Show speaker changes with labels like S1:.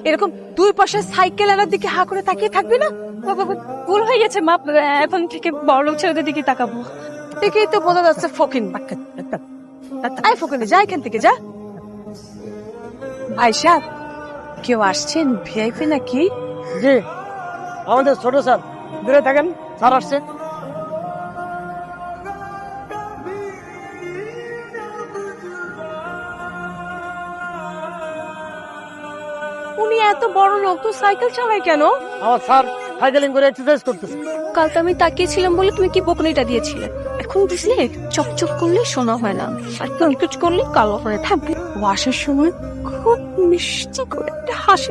S1: এরকম দুই পাশে সাইকেল আনার দিকে হা করে তাকিয়ে থাকবি না? ভুল হয়ে গেছে মা, এখন থেকে বড়লোক ছেলেদের দিকে তাকাবো। দেখেই তো বোঝা যাচ্ছে ফকিন বাক্কা। আই ফকিনে যা, এখান থেকে যা। ভাই সাহেব, কেউ আসছেন? ভিআইপি নাকি?
S2: জি, আমাদের ছোট স্যার। দূরে থাকেন, স্যার আসছে।
S1: উনি এত বড় লোক, তো সাইকেল চালায় কেন?
S2: আমার স্যার সাইকেলিং করে এক্সারসাইজ করতেছে।
S1: কাল তো আমি তাকিয়েছিলাম বলে তুমি কি বকুনিটা দিয়েছিলে। এখন বুঝলে চকচক করলে সোনা হয় না, আর কুচকুচ করলে কালো হয়ে থাকবে। ও আসার সময় খুব মিষ্টি করে একটা হাসি